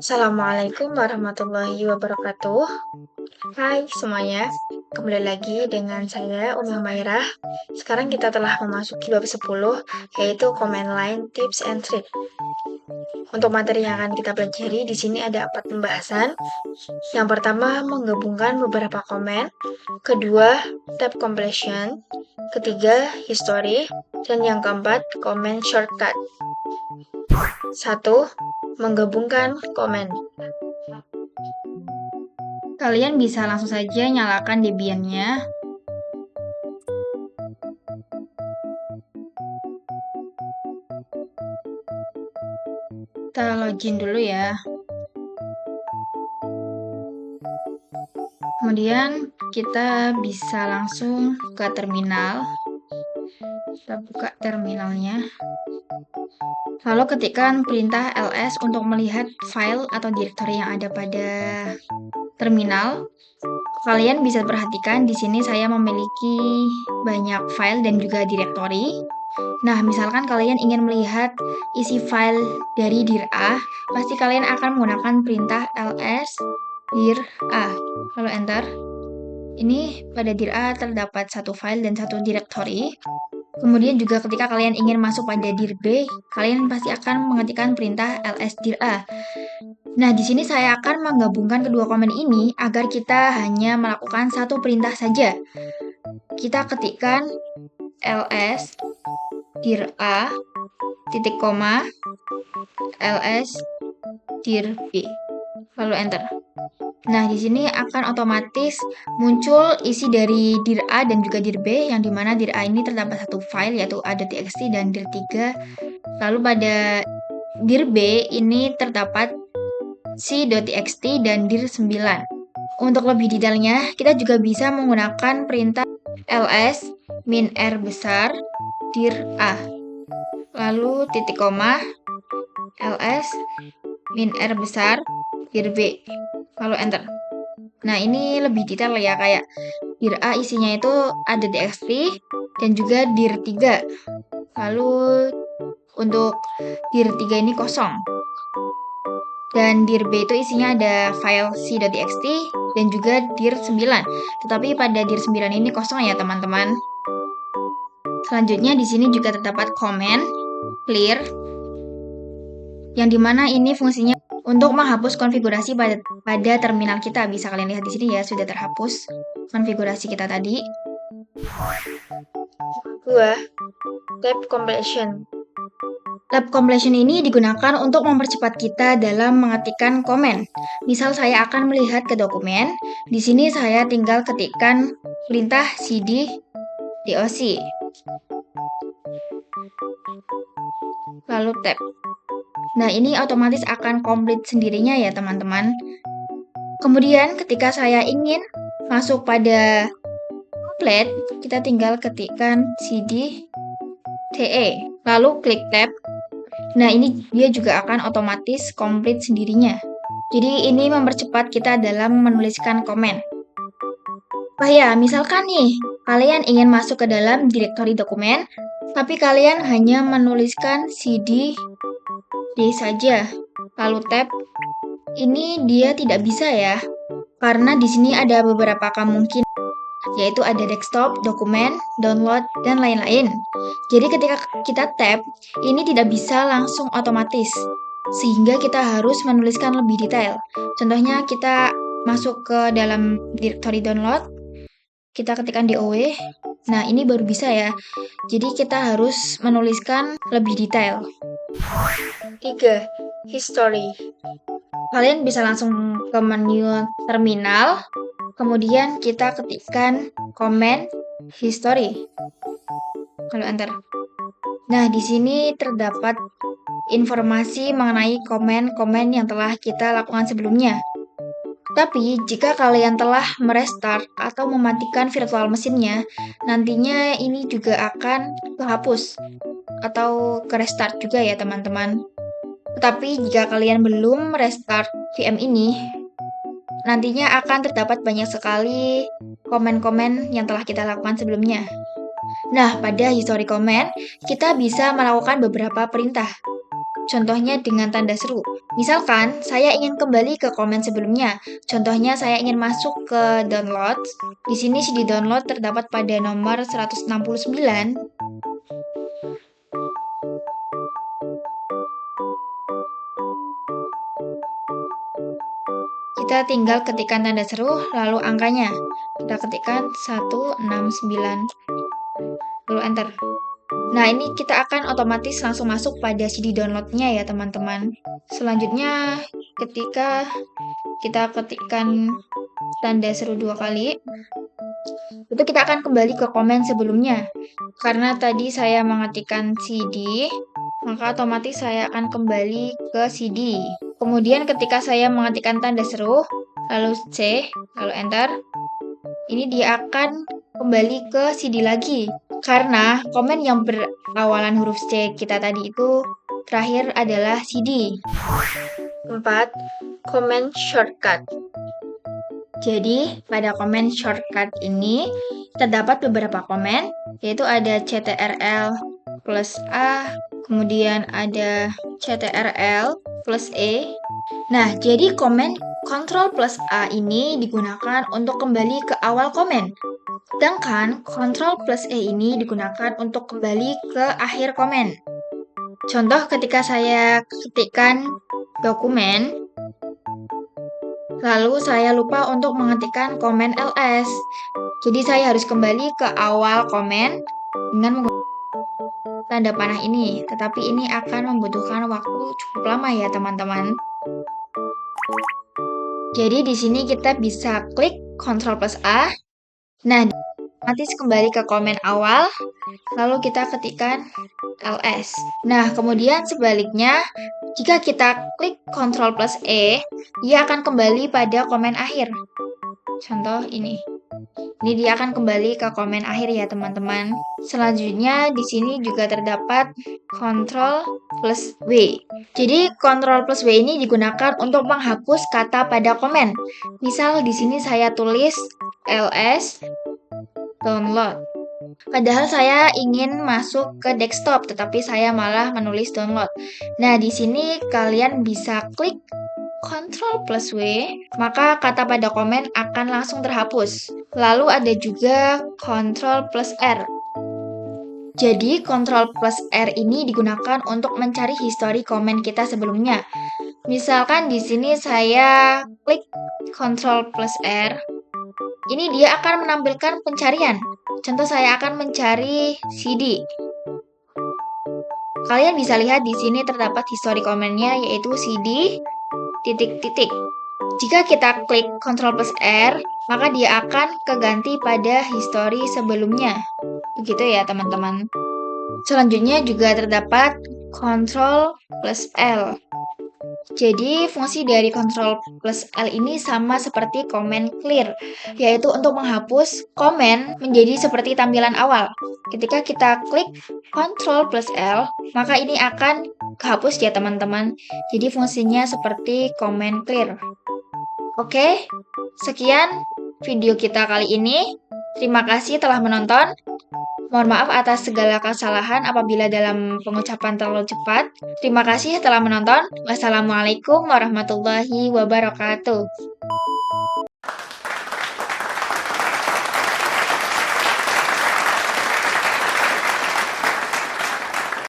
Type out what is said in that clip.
Assalamualaikum warahmatullahi wabarakatuh. Hai semuanya, kembali lagi dengan saya Umi Humairah. Sekarang kita telah memasuki bab 10, yaitu Command Line Tips and Tricks. Untuk materi yang akan kita pelajari di sini ada 4 pembahasan. Yang pertama, menggabungkan beberapa komen. Kedua, tab completion. Ketiga, history. Dan yang keempat, comment shortcut. 1. Menggabungkan komen. Kalian bisa langsung saja nyalakan Debian-nya. Kita login dulu ya. Kemudian kita bisa langsung ke terminal. Kita buka terminalnya. Lalu ketikkan perintah ls untuk melihat file atau directory yang ada pada terminal. Kalian bisa perhatikan di sini saya memiliki banyak file dan juga directory. Nah, misalkan kalian ingin melihat isi file dari dir A, pasti kalian akan menggunakan perintah ls dir A. Lalu enter. Ini pada dir A terdapat satu file dan satu directory. Kemudian juga ketika kalian ingin masuk pada dir B, kalian pasti akan mengetikkan perintah ls dir A. Nah, di sini saya akan menggabungkan kedua komen ini agar kita hanya melakukan satu perintah saja. Kita ketikkan ls dir A titik koma ls dir B. Lalu enter. Nah, di sini akan otomatis muncul isi dari dir A dan juga dir B, yang dimana dir A ini terdapat satu file yaitu a.txt dan dir 3. Lalu pada dir B ini terdapat c.txt dan dir 9. Untuk lebih detailnya, kita juga bisa menggunakan perintah ls min r besar dir A. Lalu titik koma ls min r besar dir B. Lalu enter. Nah, ini lebih detail ya, kayak dir A isinya itu ada txt dan juga dir 3. Lalu untuk dir 3 ini kosong. Dan dir B itu isinya ada file c.txt dan juga dir 9. Tetapi pada dir 9 ini kosong ya, teman-teman. Selanjutnya di sini juga terdapat comment clear, yang dimana ini fungsinya untuk menghapus konfigurasi pada terminal kita. Bisa kalian lihat di sini ya, sudah terhapus konfigurasi kita tadi. 2. Tab completion. Tab completion ini digunakan untuk mempercepat kita dalam mengetikkan komen. Misal saya akan melihat ke dokumen, di sini saya tinggal ketikkan perintah cd doc. Lalu tab. Nah, ini otomatis akan komplit sendirinya ya, teman-teman. Kemudian ketika saya ingin masuk pada komplit, kita tinggal ketikkan cd te, lalu klik tab. Nah, ini dia juga akan otomatis komplit sendirinya. Jadi ini mempercepat kita dalam menuliskan komen. Nah ya, misalkan nih, kalian ingin masuk ke dalam direktori dokumen, tapi kalian hanya menuliskan cd D saja, lalu tab. Ini dia tidak bisa ya, karena di sini ada beberapa kemungkinan, yaitu ada desktop, dokumen, download, dan lain-lain. Jadi ketika kita tab, ini tidak bisa langsung otomatis, sehingga kita harus menuliskan lebih detail. Contohnya kita masuk ke dalam directory download, kita ketikkan dow, nah ini baru bisa ya. Jadi kita harus menuliskan lebih detail. 3. History. Kalian bisa langsung ke menu terminal, kemudian kita ketikkan comment history. Lalu enter. Nah, di sini terdapat informasi mengenai komen-komen yang telah kita lakukan sebelumnya. Tapi, jika kalian telah merestart atau mematikan virtual mesinnya, nantinya ini juga akan kehapus atau ke restart juga ya, teman-teman. Tetapi jika kalian belum restart VM ini, nantinya akan terdapat banyak sekali komen-komen yang telah kita lakukan sebelumnya. Nah, pada history comment, kita bisa melakukan beberapa perintah. contohnya dengan tanda seru. Misalkan, saya ingin kembali ke komen sebelumnya. Contohnya, saya ingin masuk ke download. Di sini CD download terdapat pada nomor 169. Kita tinggal ketikkan tanda seru, lalu angkanya. Kita ketikkan 169, lalu enter. Nah, ini kita akan otomatis langsung masuk pada CD download-nya ya, teman-teman. Selanjutnya, ketika kita ketikkan tanda seru 2 kali, itu kita akan kembali ke komen sebelumnya. Karena tadi saya mengetikkan CD, maka otomatis saya akan kembali ke CD. Kemudian ketika saya mengetikkan tanda seru, lalu C, lalu enter, ini dia akan kembali ke CD lagi. Karena komen yang berawalan huruf C kita tadi itu terakhir adalah CD. 4. Comment shortcut. Jadi, pada komen shortcut ini terdapat beberapa komen, yaitu ada CTRL plus A, kemudian ada CTRL plus E. Nah, jadi komen Ctrl plus A ini digunakan untuk kembali ke awal komen. Sedangkan Ctrl plus E ini digunakan untuk kembali ke akhir komen. Contoh ketika saya ketikkan dokumen, lalu saya lupa untuk mengetikkan komen ls. Jadi saya harus kembali ke awal komen dengan menggunakan tanda panah ini. Tetapi ini akan membutuhkan waktu cukup lama ya teman-teman. Jadi di sini kita bisa klik Ctrl plus A. Nah, otomatis kembali ke komen awal, lalu kita ketikkan ls. Nah, kemudian sebaliknya, jika kita klik Ctrl plus E, dia akan kembali pada komen akhir. Contoh ini. Ini dia akan kembali ke komen akhir ya teman-teman. Selanjutnya di sini juga terdapat Ctrl plus W. Jadi Ctrl plus W ini digunakan untuk menghapus kata pada komen. Misal di sini saya tulis ls download. Padahal saya ingin masuk ke desktop, tetapi saya malah menulis download. Nah, di sini kalian bisa klik Ctrl plus W, maka kata pada komen akan langsung terhapus. Lalu ada juga Ctrl plus R. Jadi, Ctrl plus R ini digunakan untuk mencari histori komen kita sebelumnya. Misalkan di sini saya klik Ctrl plus R, ini dia akan menampilkan pencarian. Contoh saya akan mencari CD. Kalian bisa lihat di sini terdapat histori komennya yaitu CD titik-titik. Jika kita klik Ctrl plus R, maka dia akan keganti pada histori sebelumnya. Begitu ya teman-teman. Selanjutnya juga terdapat Ctrl plus L. Jadi fungsi dari Ctrl plus L ini sama seperti komen clear, yaitu untuk menghapus komen menjadi seperti tampilan awal. Ketika kita klik Ctrl plus L, maka ini akan kehapus ya teman-teman. Jadi fungsinya seperti komen clear. Oke, sekian video kita kali ini. Terima kasih telah menonton. Mohon maaf atas segala kesalahan apabila dalam pengucapan terlalu cepat. Terima kasih telah menonton. Wassalamualaikum warahmatullahi wabarakatuh.